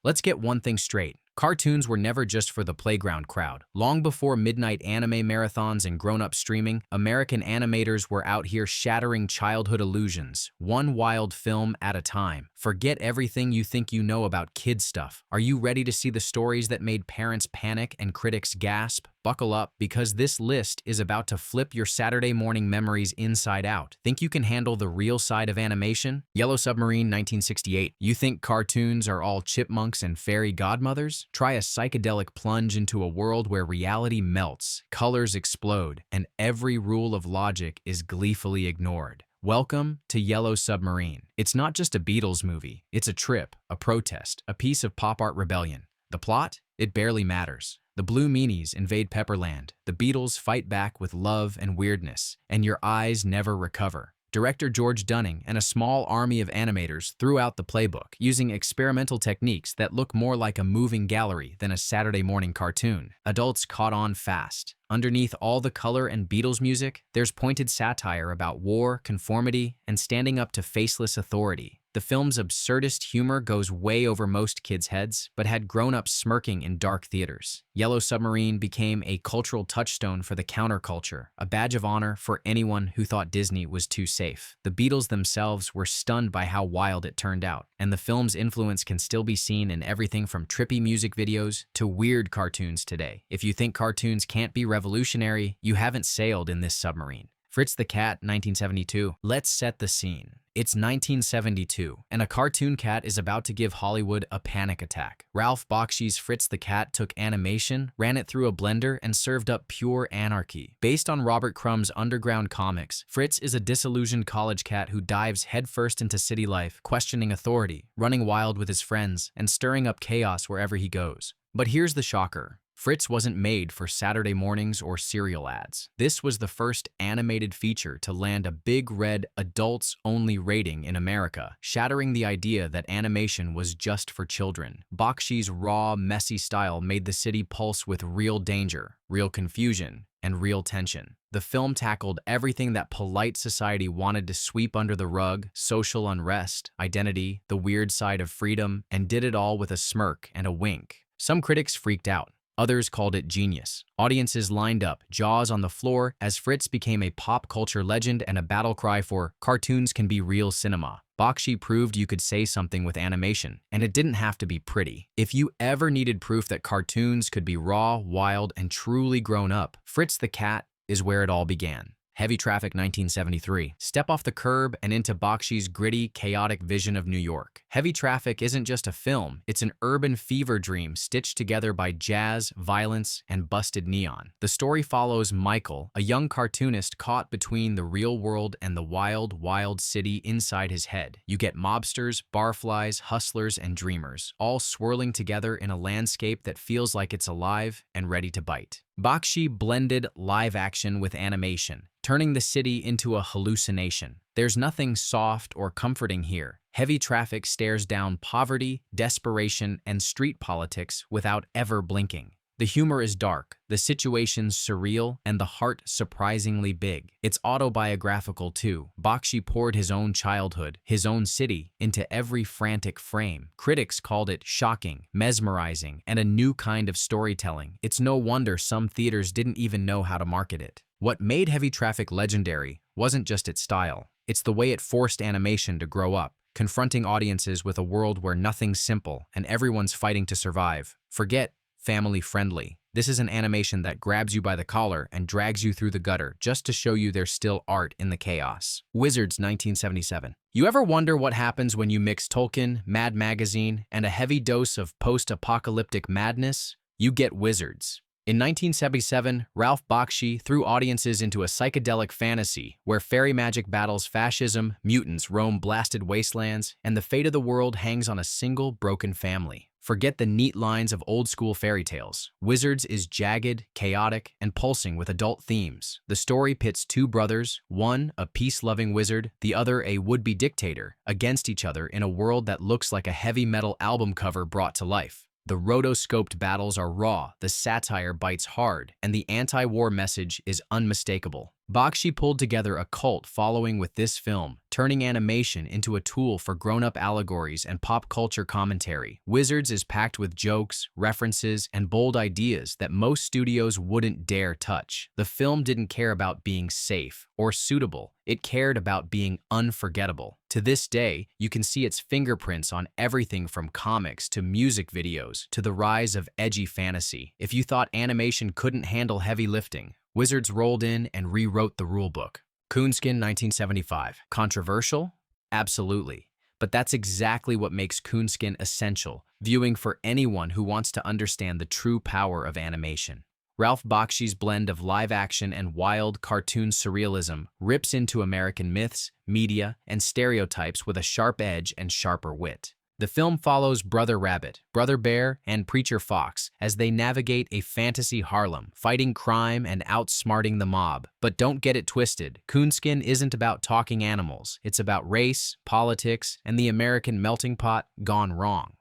Let's get one thing straight. Cartoons were never just for the playground crowd. Long before midnight anime marathons and grown-up streaming, American animators were out here shattering childhood illusions, one wild film at a time. Forget everything you think you know about kid stuff. Are you ready to see the stories that made parents panic and critics gasp? Buckle up, because this list is about to flip your Saturday morning memories inside out. Think you can handle the real side of animation? Yellow Submarine, 1968. You think cartoons are all chipmunks and fairy godmothers? Try a psychedelic plunge into a world where reality melts, colors explode, and every rule of logic is gleefully ignored. Welcome to Yellow Submarine. It's not just a Beatles movie. It's a trip, a protest, a piece of pop art rebellion. The plot? It barely matters. The Blue Meanies invade Pepperland. The Beatles fight back with love and weirdness, and your eyes never recover. Director George Dunning and a small army of animators threw out the playbook, using experimental techniques that look more like a moving gallery than a Saturday morning cartoon. Adults caught on fast. Underneath all the color and Beatles music, there's pointed satire about war, conformity, and standing up to faceless authority. The film's absurdist humor goes way over most kids' heads, but had grown-ups smirking in dark theaters. Yellow Submarine became a cultural touchstone for the counterculture, a badge of honor for anyone who thought Disney was too safe. The Beatles themselves were stunned by how wild it turned out, and the film's influence can still be seen in everything from trippy music videos to weird cartoons today. If you think cartoons can't be revolutionary, you haven't sailed in this submarine. Fritz the Cat, 1972. Let's set the scene. It's 1972, and a cartoon cat is about to give Hollywood a panic attack. Ralph Bakshi's Fritz the Cat took animation, ran it through a blender, and served up pure anarchy. Based on Robert Crumb's underground comics, Fritz is a disillusioned college cat who dives headfirst into city life, questioning authority, running wild with his friends, and stirring up chaos wherever he goes. But here's the shocker. Fritz wasn't made for Saturday mornings or cereal ads. This was the first animated feature to land a big red adults-only rating in America, shattering the idea that animation was just for children. Bakshi's raw, messy style made the city pulse with real danger, real confusion, and real tension. The film tackled everything that polite society wanted to sweep under the rug: social unrest, identity, the weird side of freedom, and did it all with a smirk and a wink. Some critics freaked out. Others called it genius. Audiences lined up, jaws on the floor, as Fritz became a pop culture legend and a battle cry for cartoons can be real cinema. Bakshi proved you could say something with animation, and it didn't have to be pretty. If you ever needed proof that cartoons could be raw, wild, and truly grown up, Fritz the Cat is where it all began. Heavy Traffic, 1973. Step off the curb and into Bakshi's gritty, chaotic vision of New York. Heavy Traffic isn't just a film, it's an urban fever dream stitched together by jazz, violence, and busted neon. The story follows Michael, a young cartoonist caught between the real world and the wild, wild city inside his head. You get mobsters, barflies, hustlers, and dreamers, all swirling together in a landscape that feels like it's alive and ready to bite. Bakshi blended live action with animation, turning the city into a hallucination. There's nothing soft or comforting here. Heavy Traffic stares down poverty, desperation, and street politics without ever blinking. The humor is dark, the situations surreal, and the heart surprisingly big. It's autobiographical too. Bakshi poured his own childhood, his own city, into every frantic frame. Critics called it shocking, mesmerizing, and a new kind of storytelling. It's no wonder some theaters didn't even know how to market it. What made Heavy Traffic legendary wasn't just its style. It's the way it forced animation to grow up, confronting audiences with a world where nothing's simple and everyone's fighting to survive. Forget family-friendly. This is an animation that grabs you by the collar and drags you through the gutter just to show you there's still art in the chaos. Wizards, 1977. You ever wonder what happens when you mix Tolkien, Mad Magazine, and a heavy dose of post-apocalyptic madness? You get Wizards. In 1977, Ralph Bakshi threw audiences into a psychedelic fantasy where fairy magic battles fascism, mutants roam blasted wastelands, and the fate of the world hangs on a single broken family. Forget the neat lines of old-school fairy tales. Wizards is jagged, chaotic, and pulsing with adult themes. The story pits two brothers, one a peace-loving wizard, the other a would-be dictator, against each other in a world that looks like a heavy metal album cover brought to life. The rotoscoped battles are raw, the satire bites hard, and the anti-war message is unmistakable. Bakshi pulled together a cult following with this film, turning animation into a tool for grown-up allegories and pop culture commentary. Wizards is packed with jokes, references, and bold ideas that most studios wouldn't dare touch. The film didn't care about being safe or suitable. It cared about being unforgettable. To this day, you can see its fingerprints on everything from comics to music videos to the rise of edgy fantasy. If you thought animation couldn't handle heavy lifting, Wizards rolled in and rewrote the rulebook. Coonskin 1975. Controversial? Absolutely. But that's exactly what makes Coonskin essential, viewing for anyone who wants to understand the true power of animation. Ralph Bakshi's blend of live action and wild cartoon surrealism rips into American myths, media, and stereotypes with a sharp edge and sharper wit. The film follows Brother Rabbit, Brother Bear, and Preacher Fox as they navigate a fantasy Harlem, fighting crime and outsmarting the mob. But don't get it twisted, Coonskin isn't about talking animals. It's about race, politics, and the American melting pot gone wrong.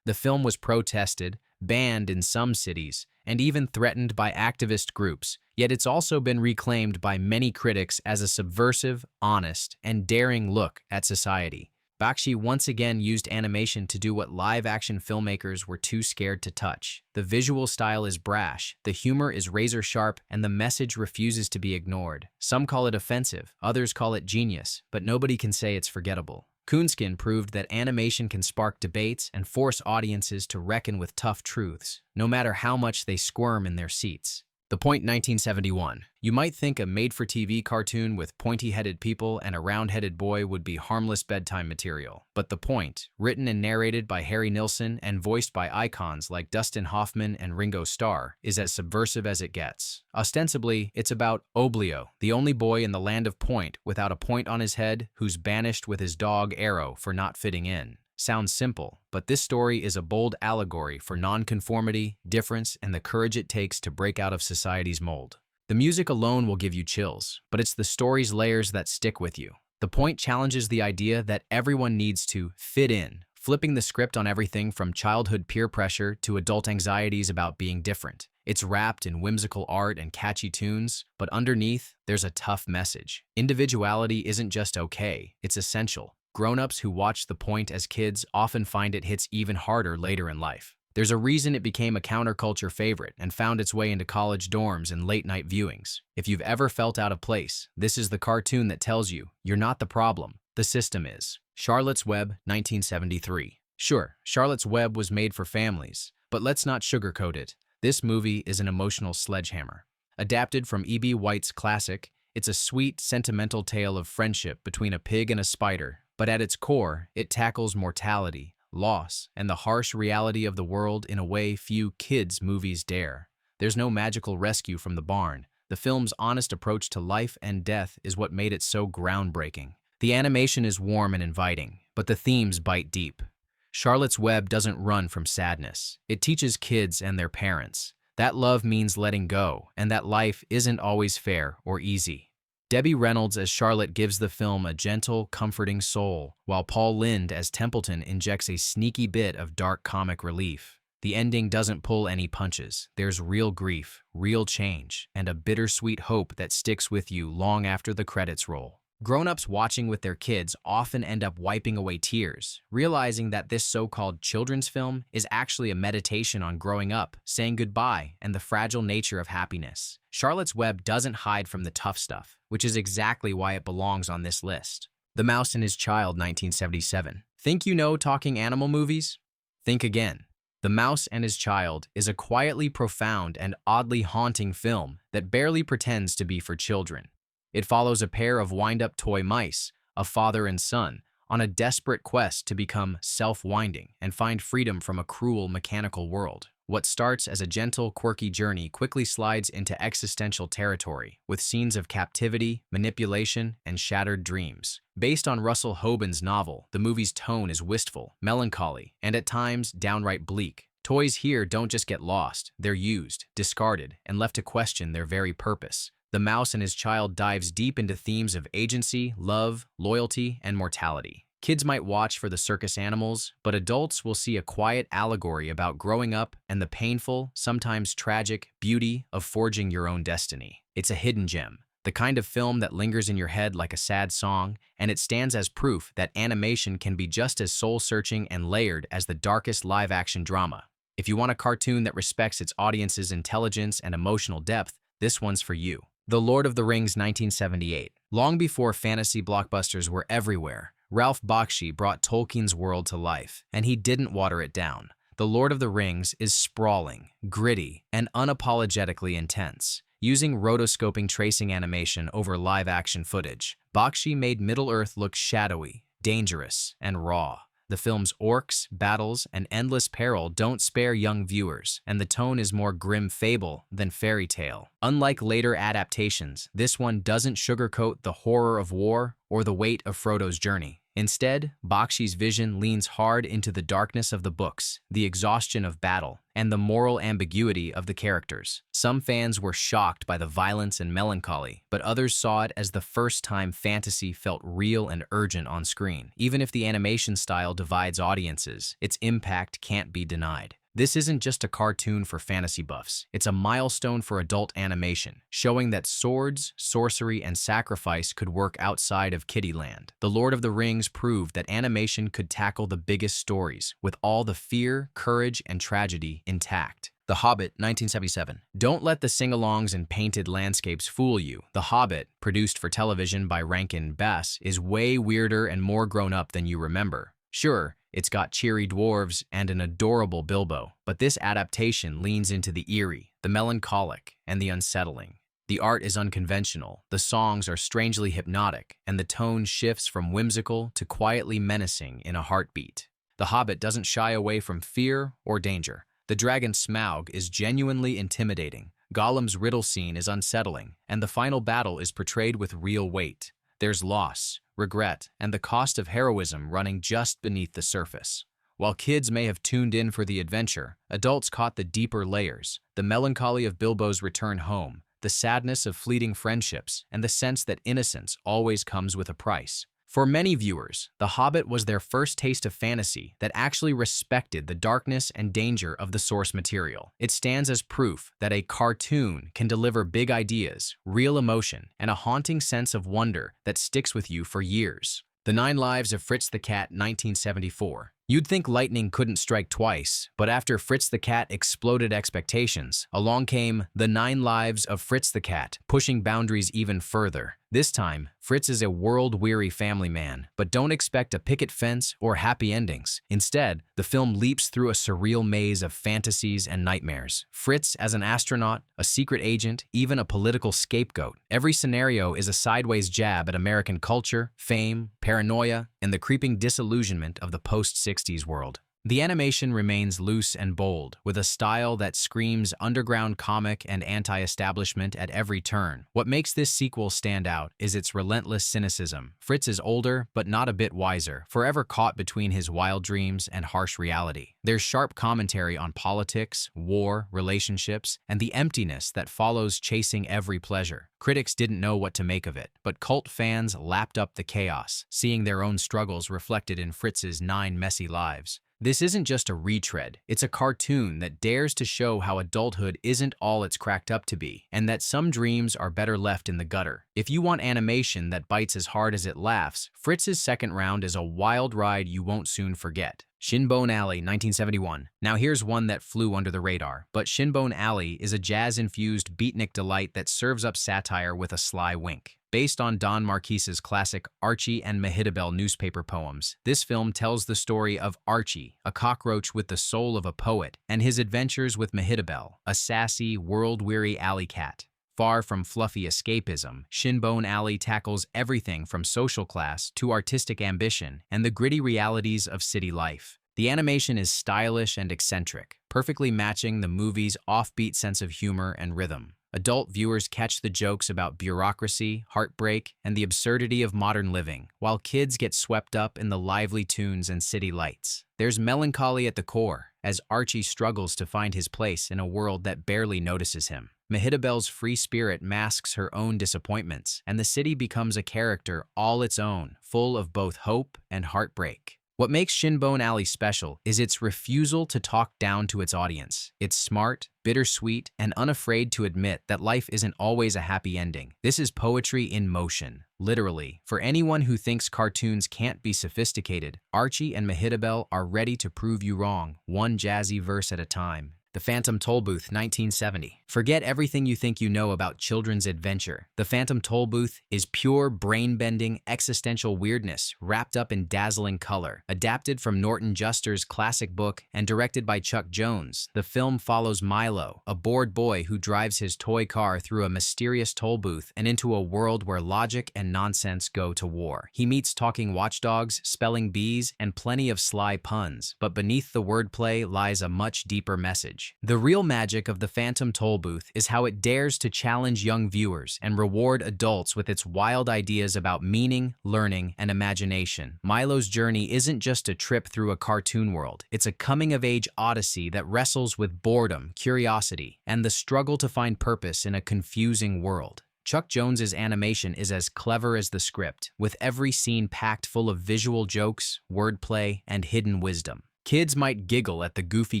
The film was protested, banned in some cities, and even threatened by activist groups, yet it's also been reclaimed by many critics as a subversive, honest, and daring look at society. Bakshi once again used animation to do what live-action filmmakers were too scared to touch. The visual style is brash, the humor is razor-sharp, and the message refuses to be ignored. Some call it offensive, others call it genius, but nobody can say it's forgettable. Coonskin proved that animation can spark debates and force audiences to reckon with tough truths, no matter how much they squirm in their seats. The Point 1971. You might think a made-for-TV cartoon with pointy-headed people and a round-headed boy would be harmless bedtime material. But The Point, written and narrated by Harry Nilsson and voiced by icons like Dustin Hoffman and Ringo Starr, is as subversive as it gets. Ostensibly, it's about Oblio, the only boy in the land of Point without a point on his head who's banished with his dog Arrow for not fitting in. Sounds simple, but this story is a bold allegory for nonconformity, difference, and the courage it takes to break out of society's mold. The music alone will give you chills, but it's the story's layers that stick with you. The Point challenges the idea that everyone needs to fit in, flipping the script on everything from childhood peer pressure to adult anxieties about being different. It's wrapped in whimsical art and catchy tunes, but underneath, there's a tough message. Individuality isn't just okay, it's essential. Grown-ups who watch The Point as kids often find it hits even harder later in life. There's a reason it became a counterculture favorite and found its way into college dorms and late-night viewings. If you've ever felt out of place, this is the cartoon that tells you you're not the problem, the system is. Charlotte's Web, 1973. Sure, Charlotte's Web was made for families, but let's not sugarcoat it. This movie is an emotional sledgehammer. Adapted from E.B. White's classic, it's a sweet, sentimental tale of friendship between a pig and a spider. But at its core, it tackles mortality, loss, and the harsh reality of the world in a way few kids' movies dare. There's no magical rescue from the barn. The film's honest approach to life and death is what made it so groundbreaking. The animation is warm and inviting, but the themes bite deep. Charlotte's Web doesn't run from sadness. It teaches kids and their parents that love means letting go, and that life isn't always fair or easy. Debbie Reynolds as Charlotte gives the film a gentle, comforting soul, while Paul Lynde as Templeton injects a sneaky bit of dark comic relief. The ending doesn't pull any punches. There's real grief, real change, and a bittersweet hope that sticks with you long after the credits roll. Grown-ups watching with their kids often end up wiping away tears, realizing that this so-called children's film is actually a meditation on growing up, saying goodbye, and the fragile nature of happiness. Charlotte's Web doesn't hide from the tough stuff, which is exactly why it belongs on this list. The Mouse and His Child, 1977. Think you know talking animal movies? Think again. The Mouse and His Child is a quietly profound and oddly haunting film that barely pretends to be for children. It follows a pair of wind-up toy mice, a father and son, on a desperate quest to become self-winding and find freedom from a cruel mechanical world. What starts as a gentle, quirky journey quickly slides into existential territory, with scenes of captivity, manipulation, and shattered dreams. Based on Russell Hoban's novel, the movie's tone is wistful, melancholy, and at times downright bleak. Toys here don't just get lost, they're used, discarded, and left to question their very purpose. The Mouse and His Child dives deep into themes of agency, love, loyalty, and mortality. Kids might watch for the circus animals, but adults will see a quiet allegory about growing up and the painful, sometimes tragic, beauty of forging your own destiny. It's a hidden gem, the kind of film that lingers in your head like a sad song, and it stands as proof that animation can be just as soul-searching and layered as the darkest live-action drama. If you want a cartoon that respects its audience's intelligence and emotional depth, this one's for you. The Lord of the Rings 1978. Long before fantasy blockbusters were everywhere, Ralph Bakshi brought Tolkien's world to life, and he didn't water it down. The Lord of the Rings is sprawling, gritty, and unapologetically intense. Using rotoscoping tracing animation over live-action footage, Bakshi made Middle-earth look shadowy, dangerous, and raw. The film's orcs, battles, and endless peril don't spare young viewers, and the tone is more grim fable than fairy tale. Unlike later adaptations, this one doesn't sugarcoat the horror of war or the weight of Frodo's journey. Instead, Bakshi's vision leans hard into the darkness of the books, the exhaustion of battle, and the moral ambiguity of the characters. Some fans were shocked by the violence and melancholy, but others saw it as the first time fantasy felt real and urgent on screen. Even if the animation style divides audiences, its impact can't be denied. This isn't just a cartoon for fantasy buffs. It's a milestone for adult animation, showing that swords, sorcery, and sacrifice could work outside of Kiddieland. The Lord of the Rings proved that animation could tackle the biggest stories, with all the fear, courage, and tragedy intact. The Hobbit, 1977. Don't let the sing-alongs and painted landscapes fool you. The Hobbit, produced for television by Rankin Bass, is way weirder and more grown-up than you remember. Sure, it's got cheery dwarves and an adorable Bilbo, but this adaptation leans into the eerie, the melancholic, and the unsettling. The art is unconventional, the songs are strangely hypnotic, and the tone shifts from whimsical to quietly menacing in a heartbeat. The Hobbit doesn't shy away from fear or danger. The dragon Smaug is genuinely intimidating, Gollum's riddle scene is unsettling, and the final battle is portrayed with real weight. There's loss, regret, and the cost of heroism running just beneath the surface. While kids may have tuned in for the adventure, adults caught the deeper layers, the melancholy of Bilbo's return home, the sadness of fleeting friendships, and the sense that innocence always comes with a price. For many viewers, The Hobbit was their first taste of fantasy that actually respected the darkness and danger of the source material. It stands as proof that a cartoon can deliver big ideas, real emotion, and a haunting sense of wonder that sticks with you for years. The 9 Lives of Fritz the Cat, 1974. You'd think lightning couldn't strike twice, but after Fritz the Cat exploded expectations, along came The 9 Lives of Fritz the Cat, pushing boundaries even further. This time, Fritz is a world-weary family man, but don't expect a picket fence or happy endings. Instead, the film leaps through a surreal maze of fantasies and nightmares. Fritz as an astronaut, a secret agent, even a political scapegoat. Every scenario is a sideways jab at American culture, fame, paranoia, and the creeping disillusionment of the post-60s world. The animation remains loose and bold, with a style that screams underground comic and anti-establishment at every turn. What makes this sequel stand out is its relentless cynicism. Fritz is older, but not a bit wiser, forever caught between his wild dreams and harsh reality. There's sharp commentary on politics, war, relationships, and the emptiness that follows chasing every pleasure. Critics didn't know what to make of it, but cult fans lapped up the chaos, seeing their own struggles reflected in Fritz's 9 messy lives. This isn't just a retread, it's a cartoon that dares to show how adulthood isn't all it's cracked up to be, and that some dreams are better left in the gutter. If you want animation that bites as hard as it laughs, Fritz's second round is a wild ride you won't soon forget. Shinbone Alley, 1971. Now here's one that flew under the radar, but Shinbone Alley is a jazz-infused beatnik delight that serves up satire with a sly wink. Based on Don Marquise's classic Archie and Mehitabel newspaper poems, this film tells the story of Archie, a cockroach with the soul of a poet, and his adventures with Mehitabel, a sassy, world-weary alley cat. Far from fluffy escapism, Shinbone Alley tackles everything from social class to artistic ambition and the gritty realities of city life. The animation is stylish and eccentric, perfectly matching the movie's offbeat sense of humor and rhythm. Adult viewers catch the jokes about bureaucracy, heartbreak, and the absurdity of modern living, while kids get swept up in the lively tunes and city lights. There's melancholy at the core, as Archie struggles to find his place in a world that barely notices him. Mehitabel's free spirit masks her own disappointments, and the city becomes a character all its own, full of both hope and heartbreak. What makes Shinbone Alley special is its refusal to talk down to its audience. It's smart, bittersweet, and unafraid to admit that life isn't always a happy ending. This is poetry in motion, literally. For anyone who thinks cartoons can't be sophisticated, Archie and Mehitabel are ready to prove you wrong, one jazzy verse at a time. The Phantom Tollbooth, 1970. Forget everything you think you know about children's adventure. The Phantom Tollbooth is pure brain-bending existential weirdness wrapped up in dazzling color. Adapted from Norton Juster's classic book and directed by Chuck Jones, the film follows Milo, a bored boy who drives his toy car through a mysterious toll booth and into a world where logic and nonsense go to war. He meets talking watchdogs, spelling bees, and plenty of sly puns, but beneath the wordplay lies a much deeper message. The real magic of the Phantom Tollbooth is how it dares to challenge young viewers and reward adults with its wild ideas about meaning, learning, and imagination. Milo's journey isn't just a trip through a cartoon world. It's a coming-of-age odyssey that wrestles with boredom, curiosity, and the struggle to find purpose in a confusing world. Chuck Jones's animation is as clever as the script, with every scene packed full of visual jokes, wordplay, and hidden wisdom. Kids might giggle at the goofy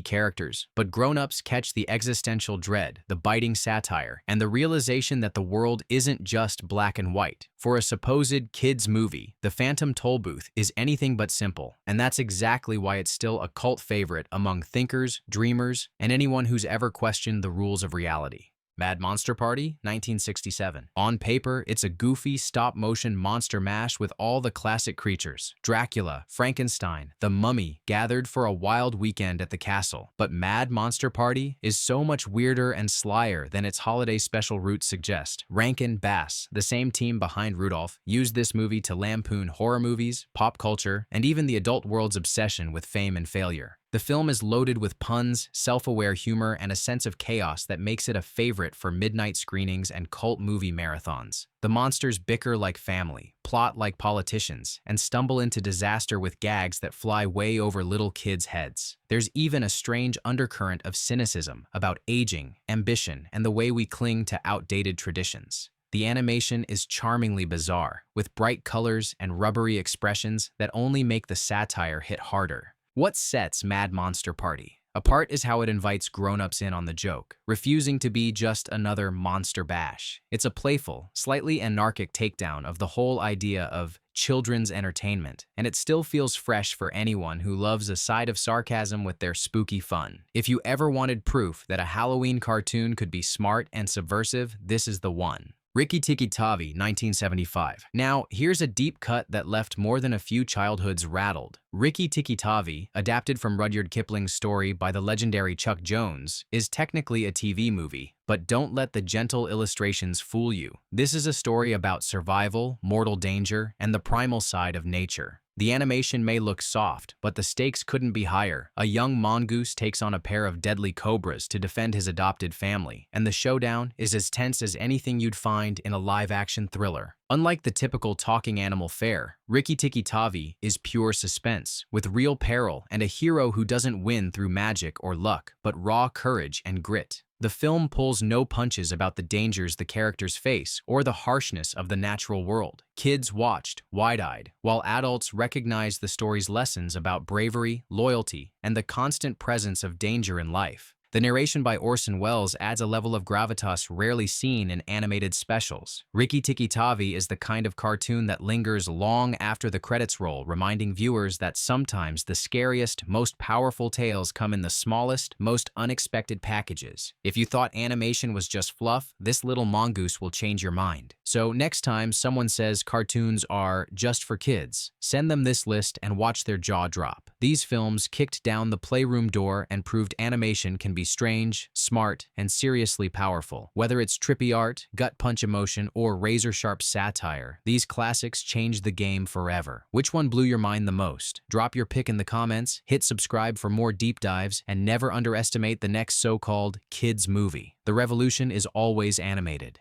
characters, but grown-ups catch the existential dread, the biting satire, and the realization that the world isn't just black and white. For a supposed kids' movie, The Phantom Tollbooth is anything but simple, and that's exactly why it's still a cult favorite among thinkers, dreamers, and anyone who's ever questioned the rules of reality. Mad Monster Party, 1967. On paper, it's a goofy, stop-motion monster mash with all the classic creatures. Dracula, Frankenstein, the Mummy, gathered for a wild weekend at the castle. But Mad Monster Party is so much weirder and slyer than its holiday special roots suggest. Rankin Bass, the same team behind Rudolph, used this movie to lampoon horror movies, pop culture, and even the adult world's obsession with fame and failure. The film is loaded with puns, self-aware humor, and a sense of chaos that makes it a favorite for midnight screenings and cult movie marathons. The monsters bicker like family, plot like politicians, and stumble into disaster with gags that fly way over little kids' heads. There's even a strange undercurrent of cynicism about aging, ambition, and the way we cling to outdated traditions. The animation is charmingly bizarre, with bright colors and rubbery expressions that only make the satire hit harder. What sets Mad Monster Party apart is how it invites grown-ups in on the joke, refusing to be just another monster bash. It's a playful, slightly anarchic takedown of the whole idea of children's entertainment, and it still feels fresh for anyone who loves a side of sarcasm with their spooky fun. If you ever wanted proof that a Halloween cartoon could be smart and subversive, this is the one. Tikitavi, 1975. Now, here's a deep cut that left more than a few childhoods rattled. Tikitavi, adapted from Rudyard Kipling's story by the legendary Chuck Jones, is technically a TV movie, but don't let the gentle illustrations fool you. This is a story about survival, mortal danger, and the primal side of nature. The animation may look soft, but the stakes couldn't be higher. A young mongoose takes on a pair of deadly cobras to defend his adopted family, and the showdown is as tense as anything you'd find in a live-action thriller. Unlike the typical talking animal fare, Tikitavi is pure suspense, with real peril and a hero who doesn't win through magic or luck, but raw courage and grit. The film pulls no punches about the dangers the characters face or the harshness of the natural world. Kids watched, wide-eyed, while adults recognized the story's lessons about bravery, loyalty, and the constant presence of danger in life. The narration by Orson Welles adds a level of gravitas rarely seen in animated specials. Tikitavi is the kind of cartoon that lingers long after the credits roll, reminding viewers that sometimes the scariest, most powerful tales come in the smallest, most unexpected packages. If you thought animation was just fluff, this little mongoose will change your mind. So next time someone says cartoons are just for kids, send them this list and watch their jaw drop. These films kicked down the playroom door and proved animation can be strange, smart, and seriously powerful. Whether it's trippy art, gut-punch emotion, or razor-sharp satire, these classics changed the game forever. Which one blew your mind the most? Drop your pick in the comments, hit subscribe for more deep dives, and never underestimate the next so-called kids movie. The revolution is always animated.